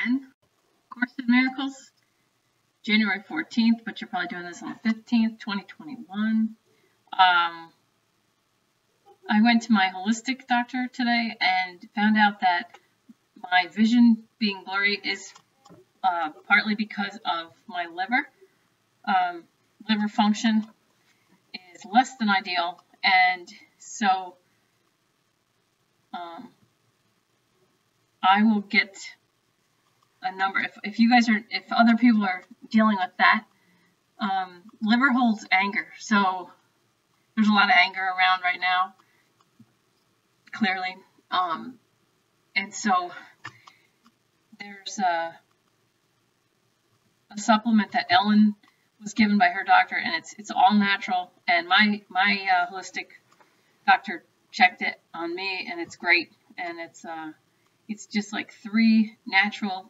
10, Course in Miracles, January 14th, but you're probably doing this on the 15th, 2021. I went to my holistic doctor today and found out that my vision being blurry is partly because of my liver. Liver function is less than ideal, and so I will get a number. If you guys are, if other people are dealing with that, liver holds anger, so there's a lot of anger around right now, clearly, and so there's a supplement that Ellen was given by her doctor, and it's all natural, and my holistic doctor checked it on me, and it's great, and it's just like 3 natural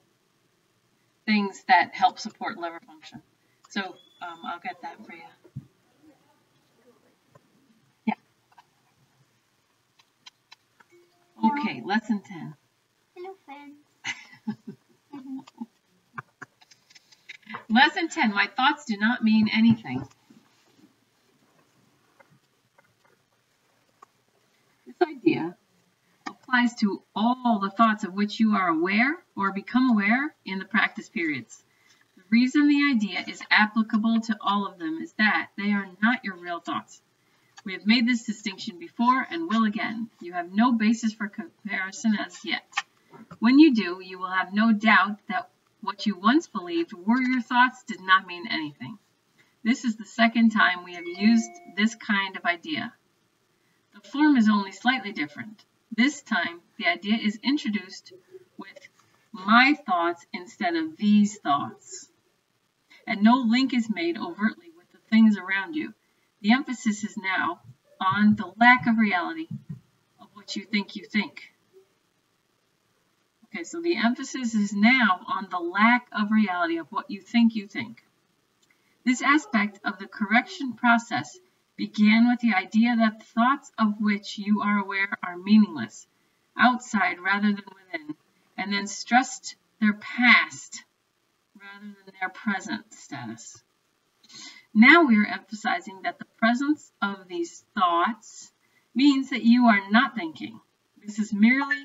things that help support liver function. So I'll get that for you. Yeah. Okay, lesson 10. Hello, friends. Lesson 10, my thoughts do not mean anything. This idea applies to all the thoughts of which you are aware or become aware in the practice periods. The reason the idea is applicable to all of them is that they are not your real thoughts. We have made this distinction before and will again. You have no basis for comparison as yet. When you do, you will have no doubt that what you once believed were your thoughts did not mean anything. This is the second time we have used this kind of idea. The form is only slightly different. This time, the idea is introduced with my thoughts instead of these thoughts. And no link is made overtly with the things around you. The emphasis is now on the lack of reality of what you think you think. Okay, so the emphasis is now on the lack of reality of what you think you think. This aspect of the correction process began with the idea that the thoughts of which you are aware are meaningless, outside rather than within, and then stressed their past rather than their present status. Now we are emphasizing that the presence of these thoughts means that you are not thinking. This is merely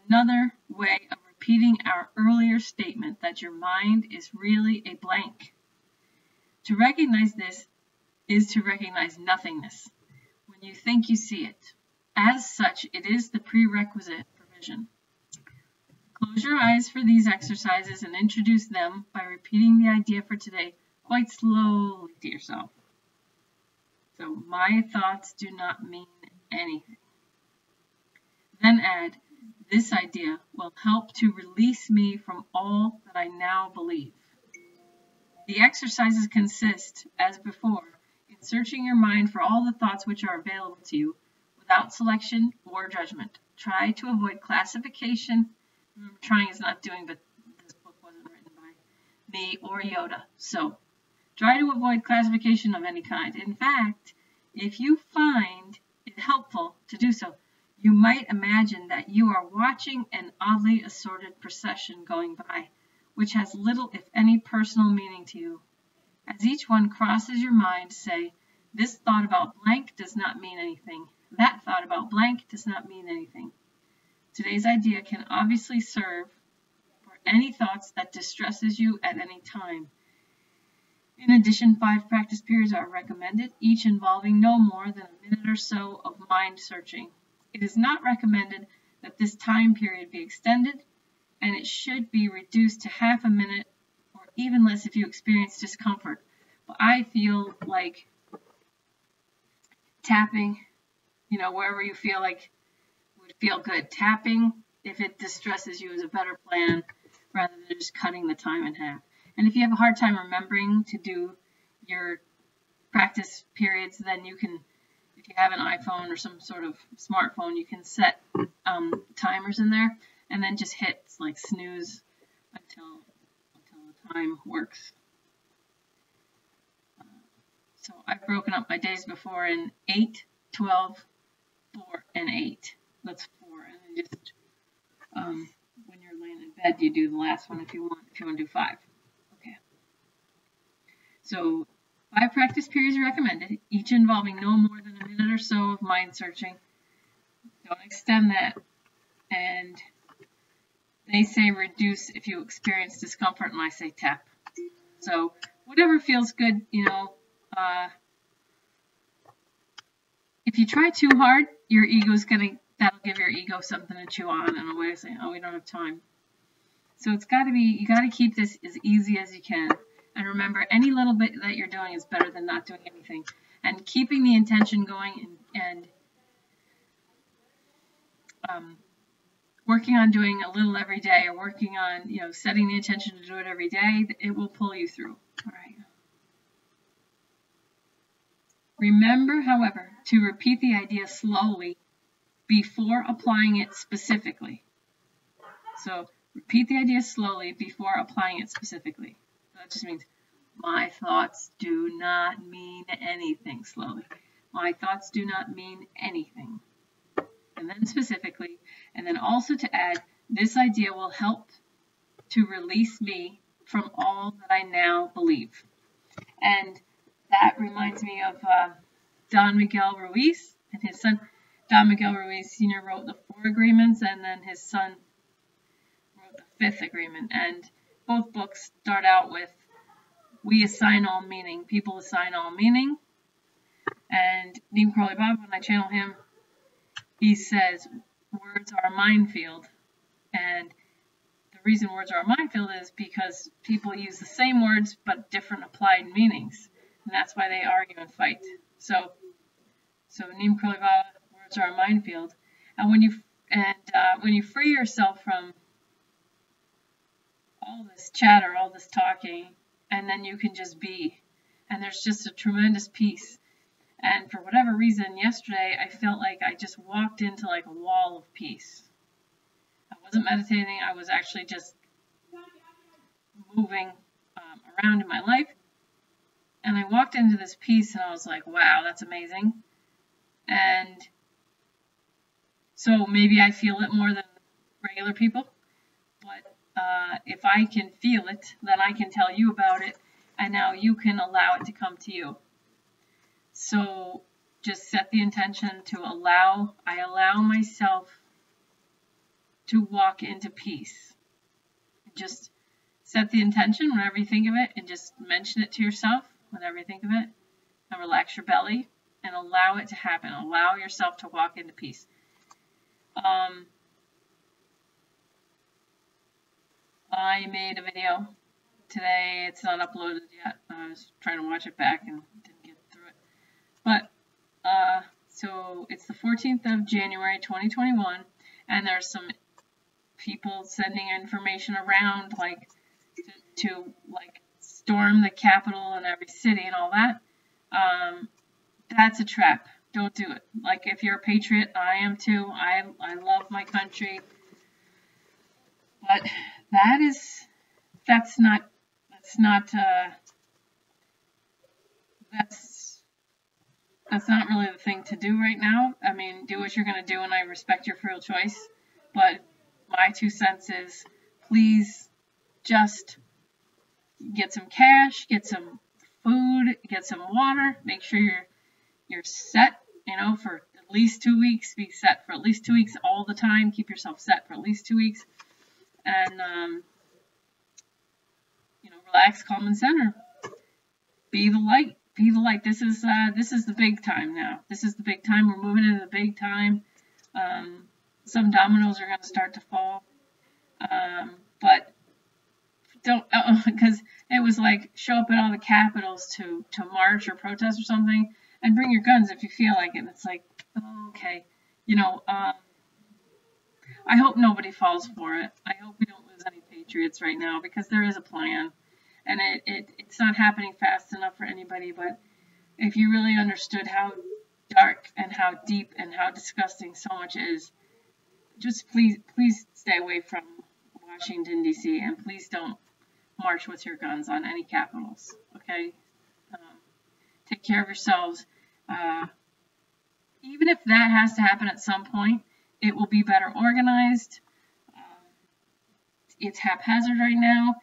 another way of repeating our earlier statement that your mind is really a blank. To recognize this is to recognize nothingness. When you think, you see it. As such, it is the prerequisite for vision. Close your eyes for these exercises and introduce them by repeating the idea for today quite slowly to yourself. So, my thoughts do not mean anything. Then add, this idea will help to release me from all that I now believe. The exercises consist, as before, in searching your mind for all the thoughts which are available to you without selection or judgment. Try to avoid classification. Remember, trying is not doing, but this book wasn't written by me or Yoda. So, try to avoid classification of any kind. In fact, if you find it helpful to do so, you might imagine that you are watching an oddly assorted procession going by, which has little, if any, personal meaning to you. As each one crosses your mind, say, this thought about blank does not mean anything. That thought about blank does not mean anything. Today's idea can obviously serve for any thoughts that distresses you at any time. In addition, 5 practice periods are recommended, each involving no more than a minute or so of mind searching. It is not recommended that this time period be extended, and it should be reduced to half a minute or even less if you experience discomfort. But I feel like tapping, wherever you feel like would feel good. Tapping, if it distresses you, is a better plan rather than just cutting the time in half. And if you have a hard time remembering to do your practice periods, then you can, if you have an iPhone or some sort of smartphone, you can set timers in there and then just hit like snooze until the time works. So I've broken up my days before in 8, 12, 4, and 8. That's 4. And then just when you're laying in bed, instead you do the last one if you want to do 5. Okay. So 5 practice periods are recommended, each involving no more than a minute or so of mind searching. Don't extend that. And they say reduce if you experience discomfort, and I say tap. So whatever feels good, you know. If you try too hard, your ego's that'll give your ego something to chew on, and a way of saying, oh, we don't have time. So it's got to be, you got to keep this as easy as you can. And remember, any little bit that you're doing is better than not doing anything. And keeping the intention going and working on doing a little every day, or working on, you know, setting the intention to do it every day, it will pull you through. All right. Remember, however, to repeat the idea slowly before applying it specifically. So repeat the idea slowly before applying it specifically. That just means my thoughts do not mean anything. Slowly. My thoughts do not mean anything. And then specifically, and then also to add, this idea will help to release me from all that I now believe. And that reminds me of Don Miguel Ruiz and his son. Don Miguel Ruiz Sr. wrote the 4 agreements, and then his son wrote the 5th agreement. And both books start out with, we assign all meaning. People assign all meaning. And Neem Karoli Baba, when I channel him, he says, words are a minefield. And the reason words are a minefield is because people use the same words but different applied meanings. And that's why they argue and fight. So Neem Karoli Baba, words are a minefield. And when you free yourself from all this chatter, all this talking, and then you can just be, and there's just a tremendous peace. And for whatever reason, yesterday I felt like I just walked into like a wall of peace. I wasn't meditating. I was actually just moving around in my life. And I walked into this peace, and I was like, wow, that's amazing. And so maybe I feel it more than regular people. But if I can feel it, then I can tell you about it. And now you can allow it to come to you. So just set the intention to I allow myself to walk into peace. Just set the intention whenever you think of it, and just mention it to yourself whenever you think of it, and relax your belly and allow it to happen. Allow yourself to walk into peace. I made a video today. It's not uploaded yet. I was trying to watch it back and didn't get through it. But so it's the 14th of January 2021, and there's some people sending information around, like to like storm the Capitol and every city and all that. That's a trap. Don't do it. Like, if you're a patriot, I am too. I love my country. But that's not really the thing to do right now. I mean, do what you're going to do, and I respect your free choice. But my 2 cents is, please just get some cash, get some food, get some water. Make sure you're set, you know, for at least 2 weeks. Be set for at least 2 weeks all the time. Keep yourself set for at least 2 weeks. And, you know, relax, calm, and center. Be the light. Be the light. This is the big time now. This is the big time. We're moving into the big time. Some dominoes are going to start to fall. But don't, because it was like, show up at all the capitals to march or protest or something, and bring your guns if you feel like it. And it's like, oh, okay, you know, I hope nobody falls for it. I hope we don't lose any patriots right now, because there is a plan, and it's not happening fast enough for anybody. But if you really understood how dark and how deep and how disgusting so much is, just please stay away from Washington, D.C., and please don't march with your guns on any capitals, okay? Take care of yourselves. Even if that has to happen at some point, it will be better organized. it's haphazard right now.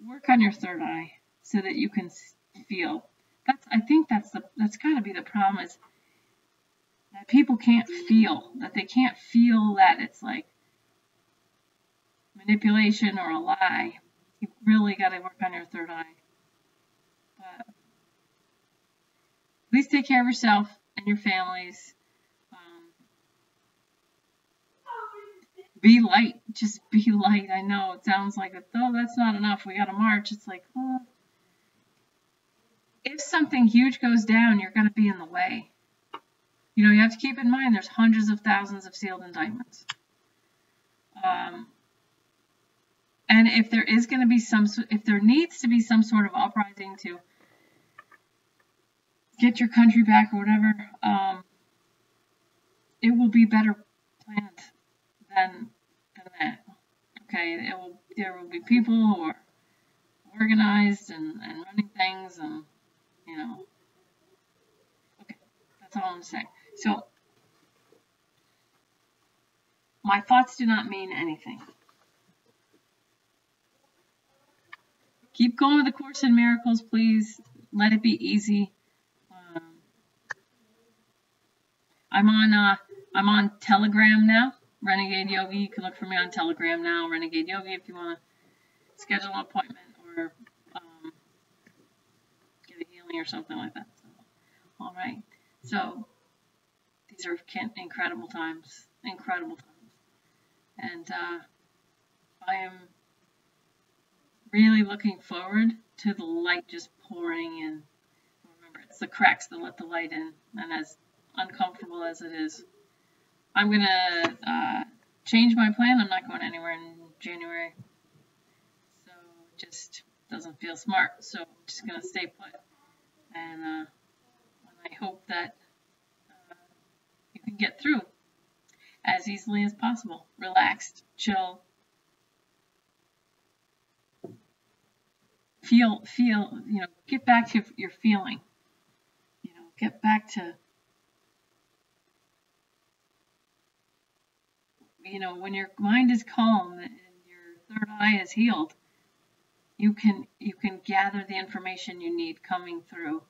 Work on your third eye so that you can feel. I think that's got to be the problem, is that people can't feel, that they can't feel that it's like manipulation or a lie. You really got to work on your third eye. But please take care of yourself and your families. Be light. Just be light. I know it sounds like, oh, that's not enough. We got to march. It's like, oh, if something huge goes down, you're going to be in the way. You know, you have to keep in mind there's hundreds of thousands of sealed indictments. And if there is going to be if there needs to be some sort of uprising to get your country back or whatever, it will be better planned than that. Okay, there will be people who are organized and running things, and you know. Okay, that's all I'm saying. So my thoughts do not mean anything. Keep going with the Course in Miracles, please. Let it be easy. I'm on Telegram now, Renegade Yogi. You can look for me on Telegram now, Renegade Yogi, if you want to schedule an appointment or get a healing or something like that. So, all right. So these are incredible times, and I am really looking forward to the light just pouring in. Remember, it's the cracks that let the light in, and as uncomfortable as it is, I'm going to change my plan. I'm not going anywhere in January, so it just doesn't feel smart, so I'm just going to stay put, and I hope that you can get through as easily as possible. Relaxed, chill, feel, you know, get back to your feeling, you know, get back to, you know, when your mind is calm and your third eye is healed, you can gather the information you need coming through,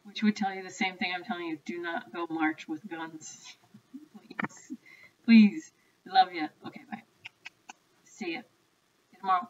which would tell you the same thing I'm telling you. Do not go march with guns. Please. Please. I love you. Okay, bye. See ya. See you tomorrow.